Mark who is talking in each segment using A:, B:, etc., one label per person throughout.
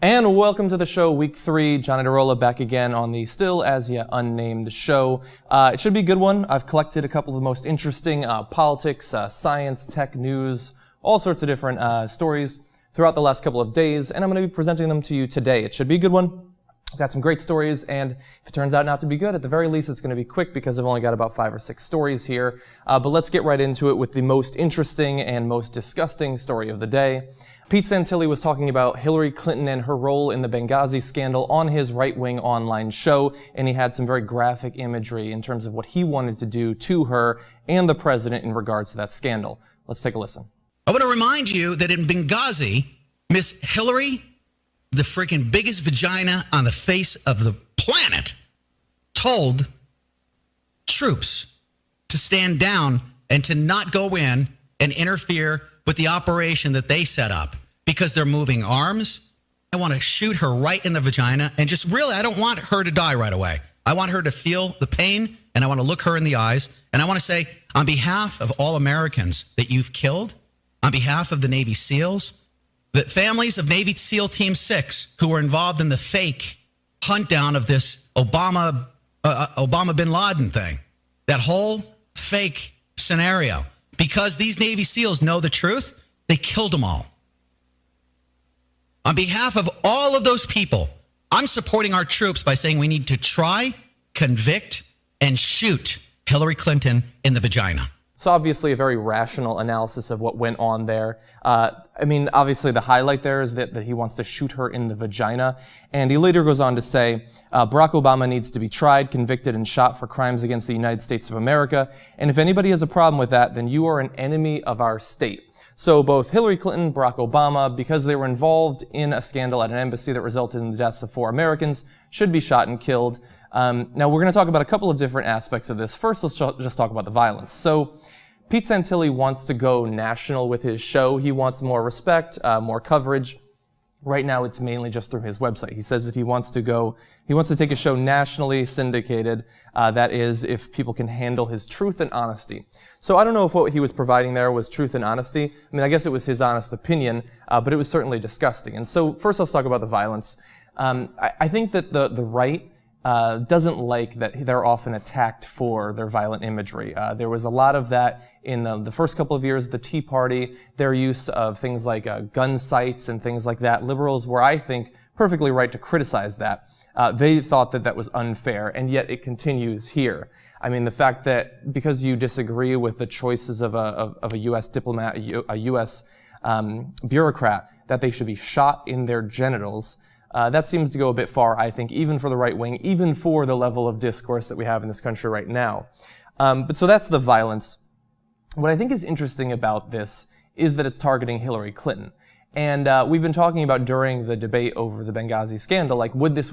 A: And welcome to the show, week 3. John Iadarola back again on the still as yet unnamed show. It should be a good one. I've collected a couple of the most interesting politics, science, tech, news, all sorts of different stories throughout the last couple of days, and I'm going to be presenting them to you today. It should be a good one. I've got some great stories, and if it turns out not to be good, at the very least it's going to be quick because I've only got about 5 or 6 stories here. But let's get right into it with the most interesting and most disgusting story of the day. Pete Santilli was talking about Hillary Clinton and her role in the Benghazi scandal on his right-wing online show, and he had some very graphic imagery in terms of what he wanted to do to her and the president in regards to that scandal. Let's take a listen.
B: I want to remind you that in Benghazi, Miss Hillary, the freaking biggest vagina on the face of the planet, told troops to stand down and to not go in and interfere with the operation that they set up because they're moving arms. I want to shoot her right in the vagina and just really, I don't want her to die right away. I want her to feel the pain, and I want to look her in the eyes, and I want to say, on behalf of all Americans that you've killed, on behalf of the Navy SEALs, the families of Navy SEAL Team 6 who were involved in the fake hunt down of this Obama bin Laden thing, that whole fake scenario, because these Navy SEALs know the truth, they killed them all. On behalf of all of those people, I'm supporting our troops by saying we need to try, convict, and shoot Hillary Clinton in the vagina.
A: So obviously a very rational analysis of what went on there. Obviously the highlight there is that he wants to shoot her in the vagina. And he later goes on to say, Barack Obama needs to be tried, convicted, and shot for crimes against the United States of America. And if anybody has a problem with that, then you are an enemy of our state. So both Hillary Clinton, Barack Obama, because they were involved in a scandal at an embassy that resulted in the deaths of 4 Americans, should be shot and killed. Now we're going to talk about a couple of different aspects of this. First, let's just talk about the violence. So Pete Santilli wants to go national with his show. He wants more respect, more coverage. Right now, it's mainly just through his website. He says that he wants to take his show nationally syndicated. That is, if people can handle his truth and honesty. So I don't know if what he was providing there was truth and honesty. I mean, I guess it was his honest opinion, but it was certainly disgusting. And so first, let's talk about the violence. I think that the right doesn't like that they're often attacked for their violent imagery. There was a lot of that in the first couple of years of the Tea Party, their use of things like gun sites and things like that. Liberals were, I think, perfectly right to criticize that. They thought that that was unfair, and yet it continues here. I mean, the fact that because you disagree with the choices of a U.S. diplomat, a U.S. Bureaucrat, that they should be shot in their genitals, that seems to go a bit far, I think, even for the right wing, even for the level of discourse that we have in this country right now. But so that's the violence. What I think is interesting about this is that it's targeting Hillary Clinton. And we've been talking about during the debate over the Benghazi scandal, like would this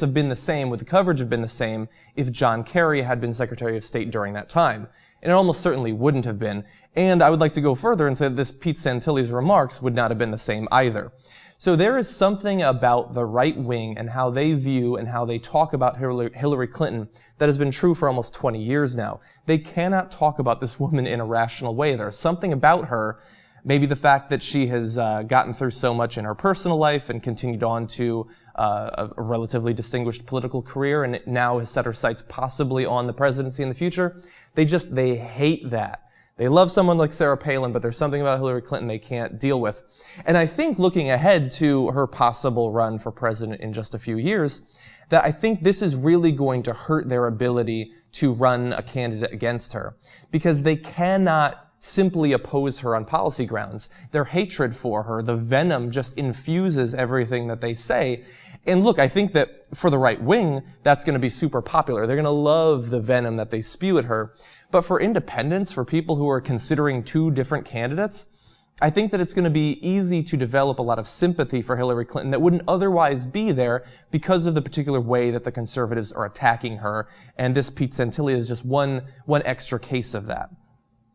A: have been the same, would the coverage have been the same if John Kerry had been Secretary of State during that time? And it almost certainly wouldn't have been. And I would like to go further and say that this Pete Santilli's remarks would not have been the same either. So there is something about the right wing and how they view and how they talk about Hillary Clinton that has been true for almost 20 years now. They cannot talk about this woman in a rational way. There's something about her, maybe the fact that she has gotten through so much in her personal life and continued on to a relatively distinguished political career and now has set her sights possibly on the presidency in the future. They hate that. They love someone like Sarah Palin, but there's something about Hillary Clinton they can't deal with. And I think looking ahead to her possible run for president in just a few years, that I think this is really going to hurt their ability to run a candidate against her, because they cannot simply oppose her on policy grounds. Their hatred for her, the venom, just infuses everything that they say. And look, I think that for the right wing, that's going to be super popular. They're going to love the venom that they spew at her. But for independents, for people who are considering 2 different candidates, I think that it's going to be easy to develop a lot of sympathy for Hillary Clinton that wouldn't otherwise be there because of the particular way that the conservatives are attacking her. And this Pete Santilli is just one extra case of that.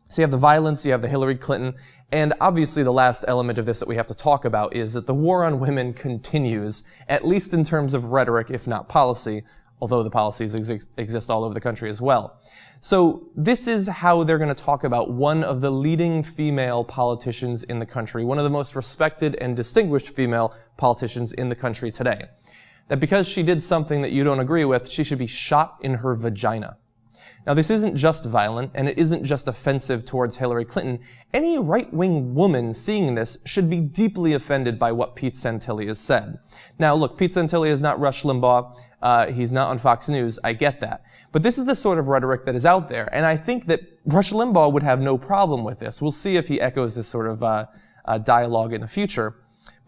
A: So you have the violence, you have the Hillary Clinton, and obviously the last element of this that we have to talk about is that the war on women continues, at least in terms of rhetoric, if not policy, although the policies exist all over the country as well. So this is how they're going to talk about one of the leading female politicians in the country, one of the most respected and distinguished female politicians in the country today. That because she did something that you don't agree with, she should be shot in her vagina. Now, this isn't just violent, and it isn't just offensive towards Hillary Clinton. Any right-wing woman seeing this should be deeply offended by what Pete Santilli has said. Now, look, Pete Santilli is not Rush Limbaugh. He's not on Fox News. I get that. But this is the sort of rhetoric that is out there, and I think that Rush Limbaugh would have no problem with this. We'll see if he echoes this sort of dialogue in the future.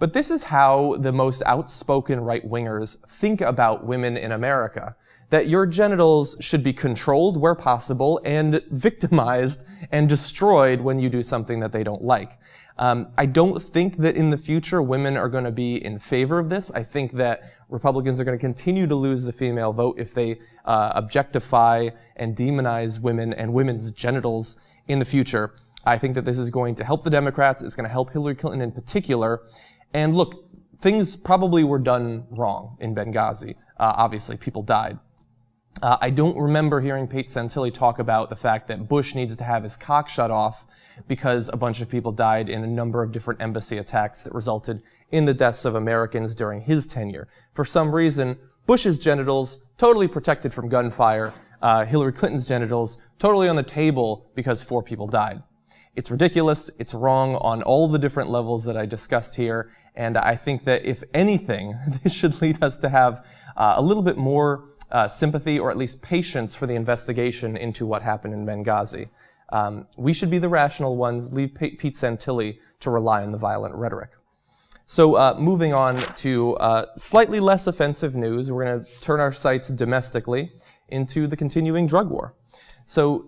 A: But this is how the most outspoken right-wingers think about women in America. That your genitals should be controlled where possible and victimized and destroyed when you do something that they don't like. I don't think that in the future women are going to be in favor of this. I think that Republicans are going to continue to lose the female vote if they objectify and demonize women and women's genitals in the future. I think that this is going to help the Democrats. It's going to help Hillary Clinton in particular. And look, things probably were done wrong in Benghazi. Obviously, people died. I don't remember hearing Pete Santilli talk about the fact that Bush needs to have his cock shut off because a bunch of people died in a number of different embassy attacks that resulted in the deaths of Americans during his tenure. For some reason, Bush's genitals, totally protected from gunfire, Hillary Clinton's genitals, totally on the table because 4 people died. It's ridiculous, it's wrong on all the different levels that I discussed here, and I think that if anything, this should lead us to have a little bit more sympathy or at least patience for the investigation into what happened in Benghazi. We should be the rational ones, leave Pete Santilli to rely on the violent rhetoric. So moving on to slightly less offensive news, we're going to turn our sights domestically into the continuing drug war. So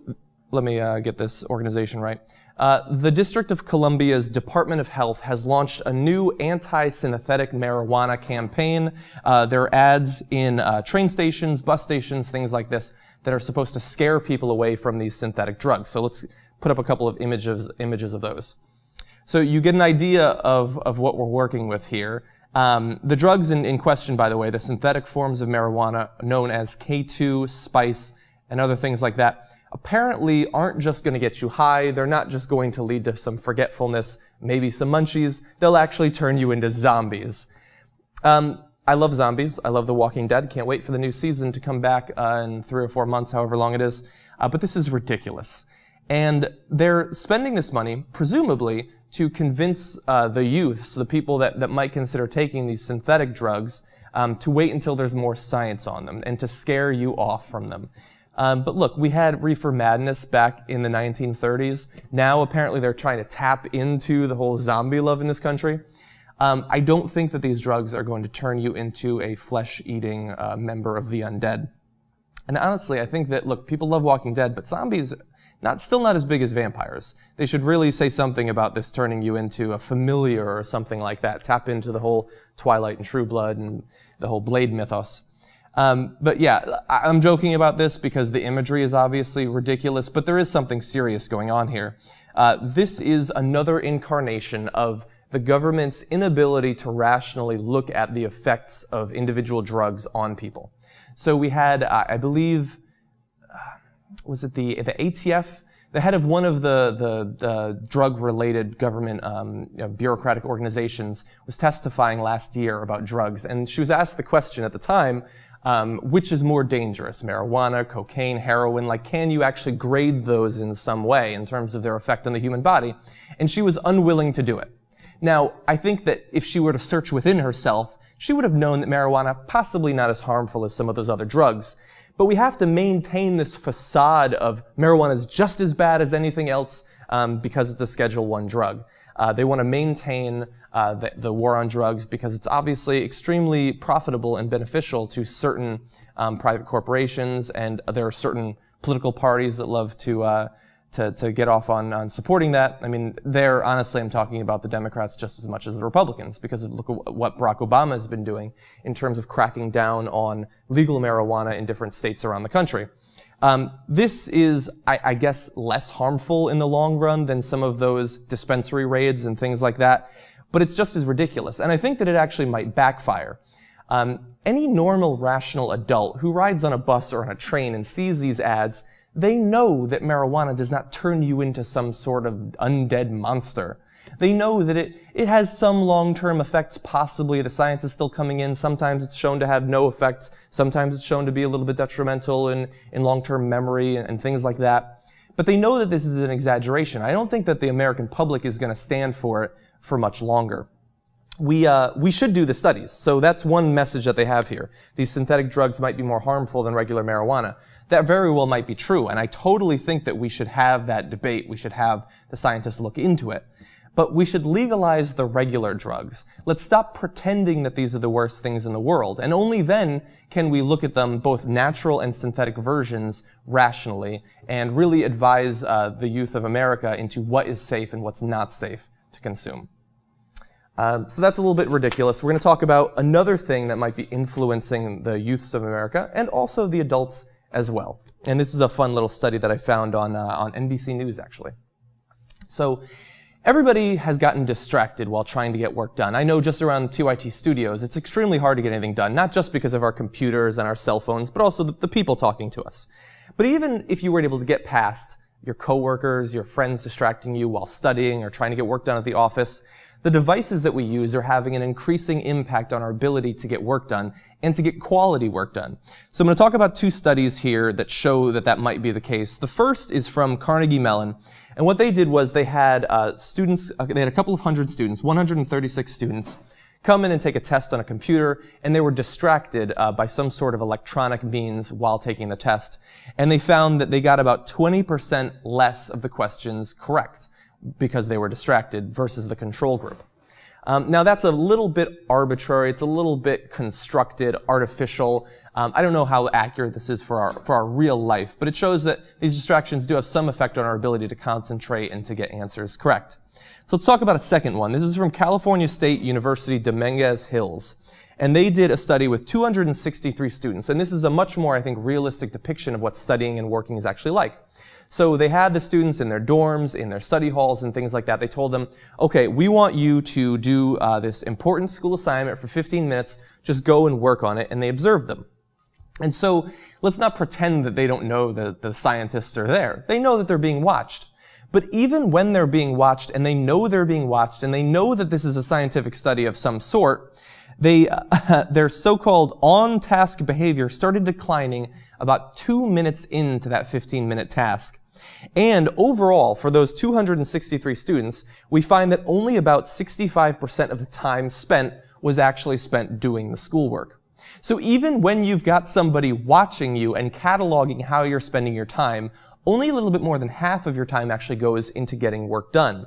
A: let me get this organization right. The District of Columbia's Department of Health has launched a new anti-synthetic marijuana campaign. There are ads in train stations, bus stations, things like this that are supposed to scare people away from these synthetic drugs. So let's put up a couple of images of those. So you get an idea of what we're working with here. The drugs in question, by the way, the synthetic forms of marijuana known as K2, spice, and other things like that, apparently aren't just going to get you high. They're not just going to lead to some forgetfulness, maybe some munchies. They'll actually turn you into zombies. I love zombies. I love The Walking Dead. Can't wait for the new season to come back in 3 or 4 months, however long it is. But this is ridiculous. And they're spending this money, presumably, to convince the youths, the people that might consider taking these synthetic drugs, to wait until there's more science on them and to scare you off from them. But look, we had reefer madness back in the 1930s. Now, apparently, they're trying to tap into the whole zombie love in this country. I don't think that these drugs are going to turn you into a flesh-eating member of the undead. And honestly, I think that, look, people love Walking Dead, but zombies, still not as big as vampires. They should really say something about this turning you into a familiar or something like that. Tap into the whole Twilight and True Blood and the whole Blade mythos. But yeah, I'm joking about this because the imagery is obviously ridiculous, but there is something serious going on here. This is another incarnation of the government's inability to rationally look at the effects of individual drugs on people. So we had, I believe, was it the ATF? The head of one of the drug-related government bureaucratic organizations was testifying last year about drugs, and she was asked the question at the time, which is more dangerous, marijuana, cocaine, heroin? Like, can you actually grade those in some way in terms of their effect on the human body? And she was unwilling to do it. Now, I think that if she were to search within herself, she would have known that marijuana possibly not as harmful as some of those other drugs. But we have to maintain this facade of marijuana is just as bad as anything else because it's a Schedule I drug. They want to maintain the war on drugs because it's obviously extremely profitable and beneficial to certain private corporations, and there are certain political parties that love to get off on supporting that. I mean, honestly, I'm talking about the Democrats just as much as the Republicans, because look at what Barack Obama has been doing in terms of cracking down on legal marijuana in different states around the country. This is, I guess, less harmful in the long run than some of those dispensary raids and things like that, but it's just as ridiculous. And I think that it actually might backfire. Any normal, rational adult who rides on a bus or on a train and sees these ads, they know that marijuana does not turn you into some sort of undead monster. They know that it has some long-term effects, possibly. The science is still coming in. Sometimes it's shown to have no effects. Sometimes it's shown to be a little bit detrimental in long-term memory and things like that. But they know that this is an exaggeration. I don't think that the American public is going to stand for it for much longer. We should do the studies. So that's one message that they have here. These synthetic drugs might be more harmful than regular marijuana. That very well might be true, and I totally think that we should have that debate. We should have the scientists look into it. But we should legalize the regular drugs. Let's stop pretending that these are the worst things in the world, and only then can we look at them, both natural and synthetic versions, rationally, and really advise the youth of America into what is safe and what's not safe to consume. So that's a little bit ridiculous. We're going to talk about another thing that might be influencing the youths of America, and also the adults as well. And this is a fun little study that I found on NBC News, actually. So everybody has gotten distracted while trying to get work done. I know just around 2IT Studios, it's extremely hard to get anything done, not just because of our computers and our cell phones, but also the people talking to us. But even if you were able to get past your coworkers, your friends distracting you while studying or trying to get work done at the office, the devices that we use are having an increasing impact on our ability to get work done and to get quality work done. So I'm going to talk about two studies here that show that that might be the case. The first is from Carnegie Mellon, and what they did was they had students, they had a couple of hundred students, 136 students, come in and take a test on a computer, and they were distracted by some sort of electronic means while taking the test. And they found that they got about 20% less of the questions correct because they were distracted versus the control group. Now that's a little bit arbitrary, it's a little bit constructed, artificial. I don't know how accurate this is for our real life, but it shows that these distractions do have some effect on our ability to concentrate and to get answers correct. So let's talk about a second one. This is from California State University Dominguez Hills. And they did a study with 263 students. And this is a much more, I think, realistic depiction of what studying and working is actually like. So they had the students in their dorms, in their study halls, and things like that. They told them, okay, we want you to do this important school assignment for 15 minutes. Just go and work on it. And they observed them. And so let's not pretend that they don't know that the scientists are there. They know that they're being watched. But even when they're being watched, and they know they're being watched, and they know that this is a scientific study of some sort, their so-called on-task behavior started declining about 2 minutes into that 15-minute task. And overall, for those 263 students, we find that only about 65% of the time spent was actually spent doing the schoolwork. So even when you've got somebody watching you and cataloging how you're spending your time, only a little bit more than half of your time actually goes into getting work done.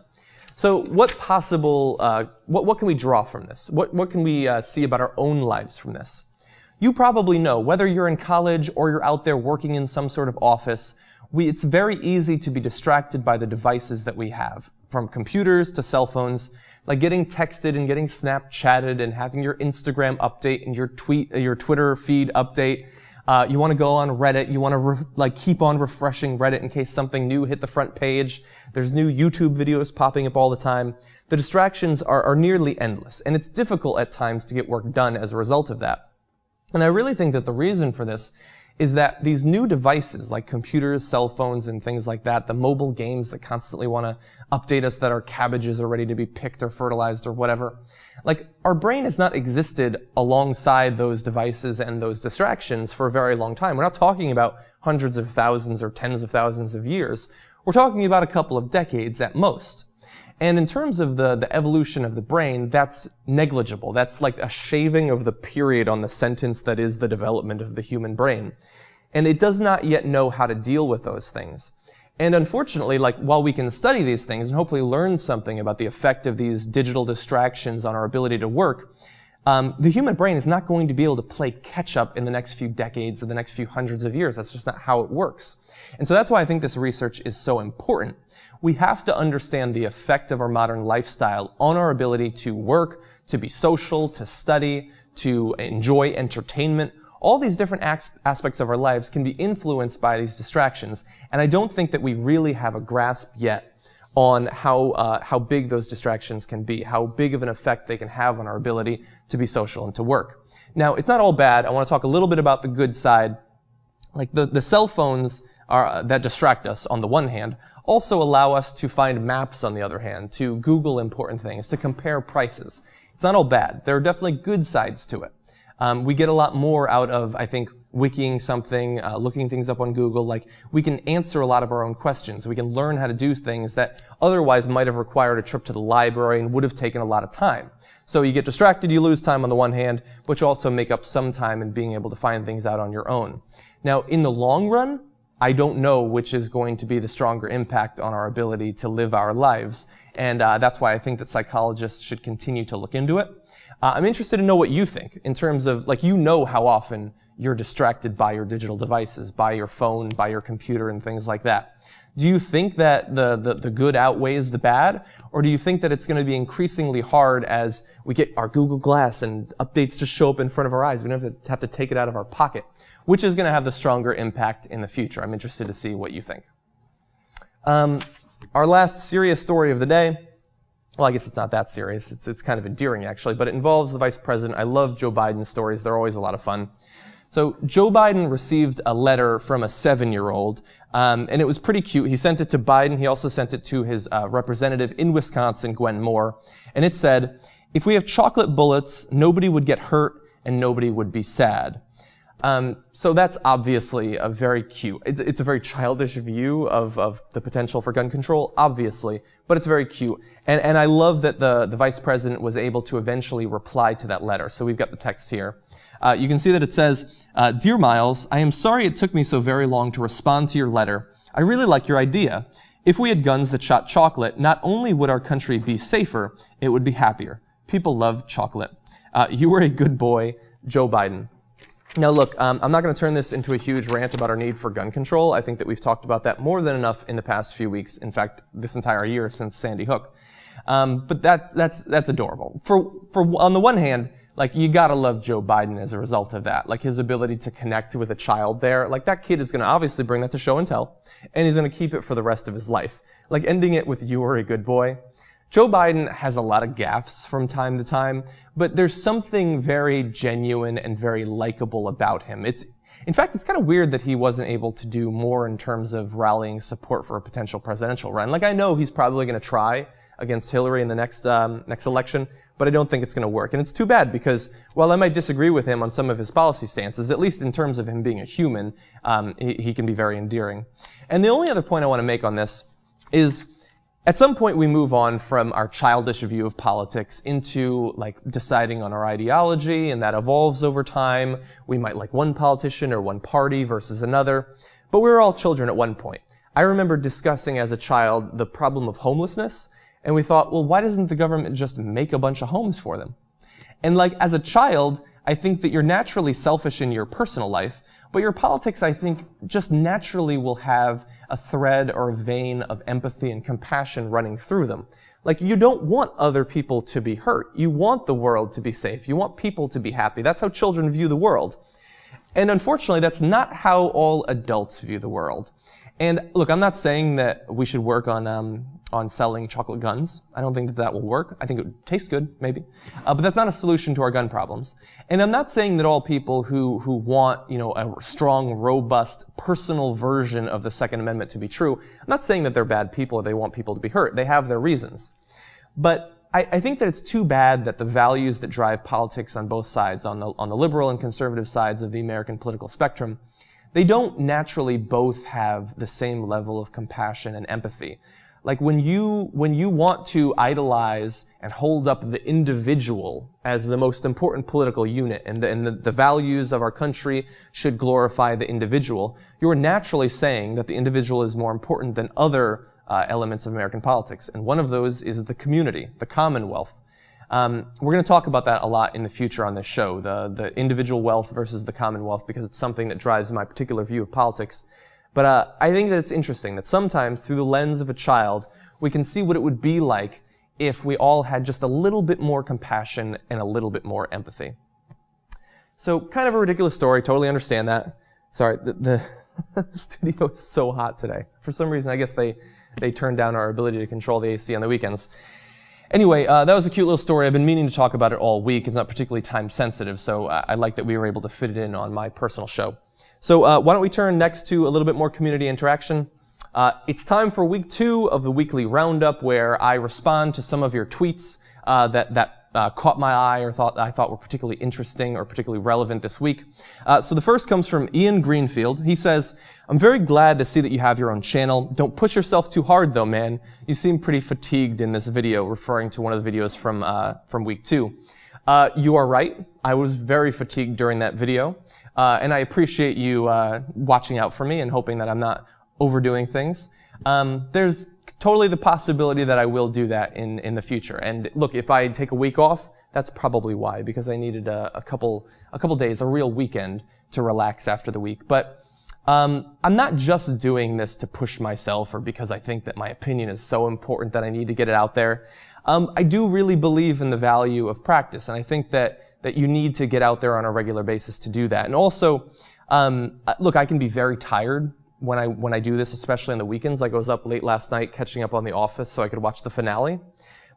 A: So what possible, what can we draw from this? What can we see about our own lives from this? You probably know, whether you're in college or you're out there working in some sort of office, it's very easy to be distracted by the devices that we have, from computers to cell phones, like getting texted and getting Snapchatted and having your Instagram update and your Twitter feed update. You want to go on Reddit. You want to keep on refreshing Reddit in case something new hit the front page. There's new YouTube videos popping up all the time. The distractions are nearly endless, and it's difficult at times to get work done as a result of that. And I really think that the reason for this is that these new devices like computers, cell phones, and things like that, the mobile games that constantly want to update us that our cabbages are ready to be picked or fertilized or whatever, like our brain has not existed alongside those devices and those distractions for a very long time. We're not talking about hundreds of thousands or tens of thousands of years. We're talking about a couple of decades at most. And in terms of the evolution of the brain, that's negligible. That's like a shaving of the period on the sentence that is the development of the human brain. And it does not yet know how to deal with those things. And unfortunately, while we can study these things and hopefully learn something about the effect of these digital distractions on our ability to work, the human brain is not going to be able to play catch up in the next few decades or the next few hundreds of years. That's just not how it works. And so that's why I think this research is so important. We have to understand the effect of our modern lifestyle on our ability to work, to be social, to study, to enjoy entertainment. All these different aspects of our lives can be influenced by these distractions, and I don't think that we really have a grasp yet on how big those distractions can be, how big of an effect they can have on our ability to be social and to work. Now, it's not all bad. I want to talk a little bit about the good side. Like the cell phones that distract us on the one hand also allow us to find maps on the other hand, to Google important things, to compare prices. It's not all bad. There are definitely good sides to it. We get a lot more out of, I think, wikiing something, looking things up on Google. Like, we can answer a lot of our own questions. We can learn how to do things that otherwise might have required a trip to the library and would have taken a lot of time. So you get distracted, you lose time on the one hand, but you also make up some time in being able to find things out on your own. Now, in the long run, I don't know which is going to be the stronger impact on our ability to live our lives. And that's why I think that psychologists should continue to look into it. I'm interested to know what you think in terms of, like, you know how often you're distracted by your digital devices, by your phone, by your computer, and things like that. Do you think that the good outweighs the bad? Or do you think that it's going to be increasingly hard as we get our Google Glass and updates just show up in front of our eyes? We don't have to take it out of our pocket. Which is going to have the stronger impact in the future? I'm interested to see what you think. Our last serious story of the day, well, I guess it's not that serious. It's kind of endearing, actually, but it involves the vice president. I love Joe Biden's stories. They're always a lot of fun. So Joe Biden received a letter from a 7-year-old, and it was pretty cute. He sent it to Biden. He also sent it to his representative in Wisconsin, Gwen Moore, and it said, "If we have chocolate bullets, nobody would get hurt and nobody would be sad." So that's obviously a very cute, it's a very childish view of the potential for gun control, obviously, but it's very cute. And I love that the vice president was able to eventually reply to that letter. So we've got the text here. You can see that it says, "Dear Miles, I am sorry it took me so very long to respond to your letter. I really like your idea. If we had guns that shot chocolate, not only would our country be safer, it would be happier. People love chocolate. You were a good boy, Joe Biden." Now look, I'm not going to turn this into a huge rant about our need for gun control. I think that we've talked about that more than enough in the past few weeks. In fact, this entire year since Sandy Hook. But that's adorable. For on the one hand, like, you gotta love Joe Biden as a result of that. Like, his ability to connect with a child there. Like, that kid is going to obviously bring that to show and tell, and he's going to keep it for the rest of his life. Like, ending it with "you were a good boy." Joe Biden has a lot of gaffes from time to time, but there's something very genuine and very likable about him. In fact, it's kind of weird that he wasn't able to do more in terms of rallying support for a potential presidential run. Like, I know he's probably going to try against Hillary in the next election, but I don't think it's going to work. And it's too bad, because while I might disagree with him on some of his policy stances, at least in terms of him being a human, he can be very endearing. And the only other point I want to make on this is, at some point we move on from our childish view of politics into, like, deciding on our ideology, and that evolves over time. We might like one politician or one party versus another, but we were all children at one point. I remember discussing as a child the problem of homelessness, and we thought, well, why doesn't the government just make a bunch of homes for them? And, like, as a child, I think that you're naturally selfish in your personal life, but your politics, I think, just naturally will have a thread or a vein of empathy and compassion running through them. Like, you don't want other people to be hurt. You want the world to be safe. You want people to be happy. That's how children view the world. And unfortunately, that's not how all adults view the world. And look, I'm not saying that we should work on selling chocolate guns. I don't think that will work. I think it would taste good, maybe. But that's not a solution to our gun problems. And I'm not saying that all people who want, a strong, robust, personal version of the Second Amendment to be true, I'm not saying that they're bad people or they want people to be hurt. They have their reasons. But I think that it's too bad that the values that drive politics on both sides, on the liberal and conservative sides of the American political spectrum, they don't naturally both have the same level of compassion and empathy. Like, when you want to idolize and hold up the individual as the most important political unit, and the values of our country should glorify the individual, you're naturally saying that the individual is more important than other elements of American politics. And one of those is the community, the Commonwealth. We're going to talk about that a lot in the future on this show, the individual wealth versus the Commonwealth, because it's something that drives my particular view of politics. But I think that it's interesting that sometimes, through the lens of a child, we can see what it would be like if we all had just a little bit more compassion and a little bit more empathy. So, kind of a ridiculous story, totally understand that. Sorry, the studio is so hot today. For some reason, I guess they they turned down our ability to control the AC on the weekends. Anyway, that was a cute little story. I've been meaning to talk about it all week. It's not particularly time sensitive, so I like that we were able to fit it in on my personal show. So why don't we turn next to a little bit more community interaction. It's time for week 2 of the weekly roundup, where I respond to some of your tweets that caught my eye or I thought were particularly interesting or particularly relevant this week. So the first comes from Ian Greenfield. He says, "I'm very glad to see that you have your own channel. Don't push yourself too hard though, man. You seem pretty fatigued in this video," referring to one of the videos from week 2. You are right. I was very fatigued during that video. And I appreciate you watching out for me and hoping that I'm not overdoing things. There's totally the possibility that I will do that in the future. And look, if I take a week off, that's probably why, because I needed a couple days, a real weekend to relax after the week. But I'm not just doing this to push myself or because I think that my opinion is so important that I need to get it out there. I do really believe in the value of practice, and I think that you need to get out there on a regular basis to do that. And also, look, I can be very tired when I do this, especially on the weekends. Like I was up late last night catching up on The Office so I could watch the finale.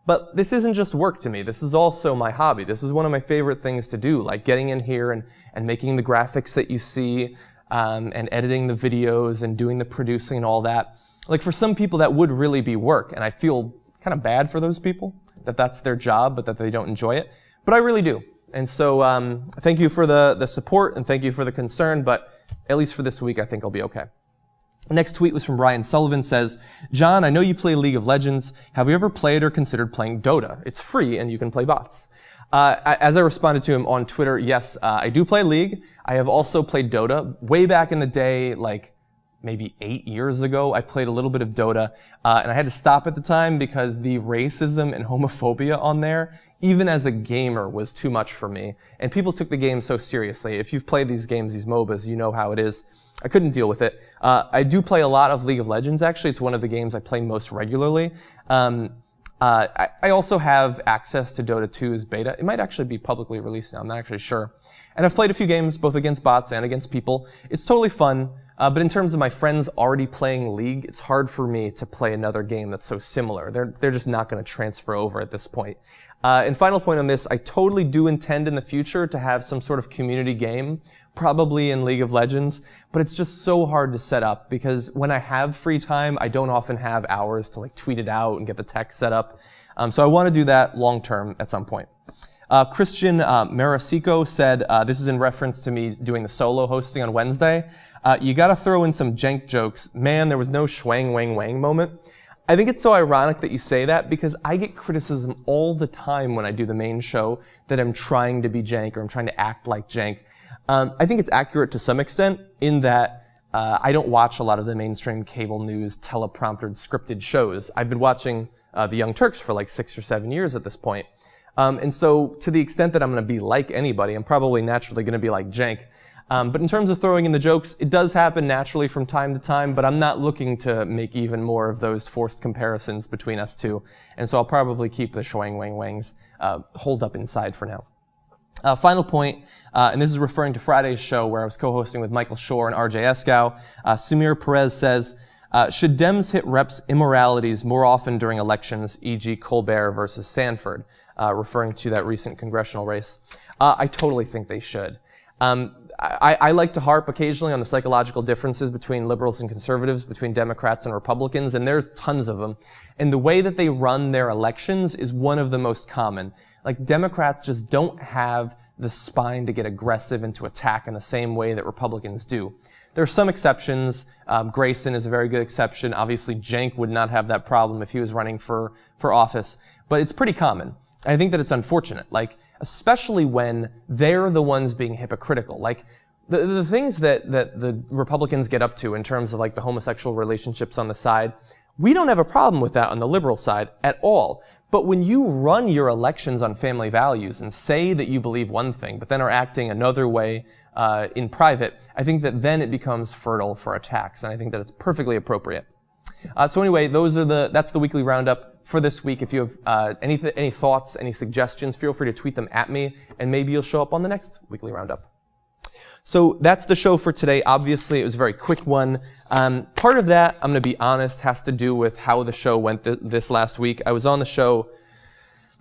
A: But this isn't just work to me. This is also my hobby. This is one of my favorite things to do, like getting in here and making the graphics that you see, and editing the videos and doing the producing and all that. Like for some people that would really be work, and I feel kind of bad for those people that that's their job but that they don't enjoy it. But I really do. And so thank you for the support and thank you for the concern, but at least for this week I think I'll be okay. The next tweet was from Ryan Sullivan. Says, "John, I know you play League of Legends. Have you ever played or considered playing Dota? It's free and you can play bots." As I responded to him on Twitter, yes, I do play League. I have also played Dota. Way back in the day, like maybe 8 years ago, I played a little bit of Dota, and I had to stop at the time because the racism and homophobia on there, even as a gamer, was too much for me. And people took the game so seriously. If you've played these games, these MOBAs, you know how it is. I couldn't deal with it. I do play a lot of League of Legends, actually. It's one of the games I play most regularly. I also have access to Dota 2's beta. It might actually be publicly released now. I'm not actually sure. And I've played a few games, both against bots and against people. It's totally fun. But in terms of my friends already playing League, it's hard for me to play another game that's so similar. They're just not going to transfer over at this point. And final point on this, I totally do intend in the future to have some sort of community game, probably in League of Legends, but it's just so hard to set up because when I have free time, I don't often have hours to like tweet it out and get the text set up. So I want to do that long term at some point. Christian Marasico said, this is in reference to me doing the solo hosting on Wednesday. You gotta throw in some jank jokes. Man, there was no schwang wang wang moment. I think it's so ironic that you say that because I get criticism all the time when I do the main show that I'm trying to be jank or I'm trying to act like jank. I think it's accurate to some extent in that I don't watch a lot of the mainstream cable news, telepromptered, scripted shows. I've been watching the Young Turks for like 6 or 7 years at this point. And so to the extent that I'm going to be like anybody, I'm probably naturally going to be like jank. But in terms of throwing in the jokes, it does happen naturally from time to time, but I'm not looking to make even more of those forced comparisons between us two. And so I'll probably keep the schwang wang wangs holed up inside for now. Final point, and this is referring to Friday's show where I was co-hosting with Michael Shore and RJ Eskow. Samir Perez says, should Dems hit reps immoralities more often during elections, e.g. Colbert versus Sanford, referring to that recent congressional race? I totally think they should. I like to harp occasionally on the psychological differences between liberals and conservatives, between Democrats and Republicans, and there's tons of them. And the way that they run their elections is one of the most common. Like, Democrats just don't have the spine to get aggressive and to attack in the same way that Republicans do. There are some exceptions. Grayson is a very good exception. Obviously, Cenk would not have that problem if he was running for office. But it's pretty common. I think that it's unfortunate, like, especially when they're the ones being hypocritical. Like, the things that the Republicans get up to in terms of, like, the homosexual relationships on the side, we don't have a problem with that on the liberal side at all. But when you run your elections on family values and say that you believe one thing, but then are acting another way in private, I think that then it becomes fertile for attacks, and I think that it's perfectly appropriate. So anyway, that's the weekly roundup for this week. If you have any thoughts, any suggestions, feel free to tweet them at me, and maybe you'll show up on the next weekly roundup. So that's the show for today. Obviously, it was a very quick one. Part of that, I'm going to be honest, has to do with how the show went this last week. I was on the show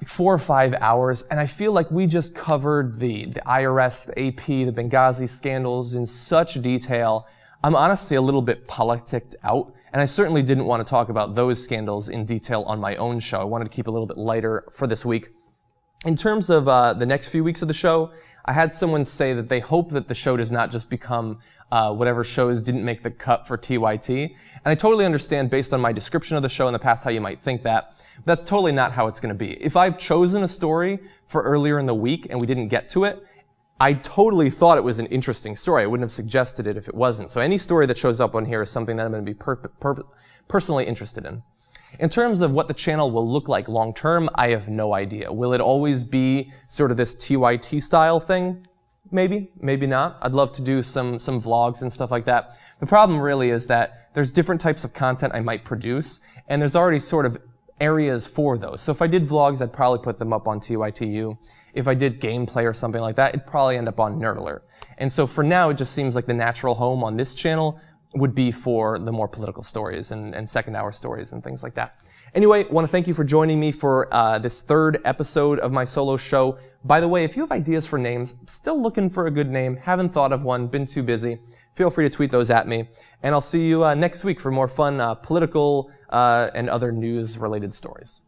A: like 4 or 5 hours, and I feel like we just covered the IRS, the AP, the Benghazi scandals in such detail. I'm honestly a little bit politicked out, and I certainly didn't want to talk about those scandals in detail on my own show. I wanted to keep it a little bit lighter for this week. In terms of the next few weeks of the show, I had someone say that they hope that the show does not just become whatever shows didn't make the cut for TYT. And I totally understand, based on my description of the show in the past, how you might think that. But that's totally not how it's going to be. If I've chosen a story for earlier in the week and we didn't get to it, I totally thought it was an interesting story. I wouldn't have suggested it if it wasn't. So any story that shows up on here is something that I'm going to be personally interested in. In terms of what the channel will look like long term, I have no idea. Will it always be sort of this TYT style thing? Maybe, maybe not. I'd love to do some vlogs and stuff like that. The problem really is that there's different types of content I might produce, and there's already sort of areas for those. So if I did vlogs, I'd probably put them up on TYTU. If I did gameplay or something like that, it'd probably end up on Nerd Alert. And so for now, it just seems like the natural home on this channel would be for the more political stories and second hour stories and things like that. Anyway, I want to thank you for joining me for this third episode of my solo show. By the way, if you have ideas for names, still looking for a good name, haven't thought of one, been too busy, feel free to tweet those at me. And I'll see you next week for more fun political and other news-related stories.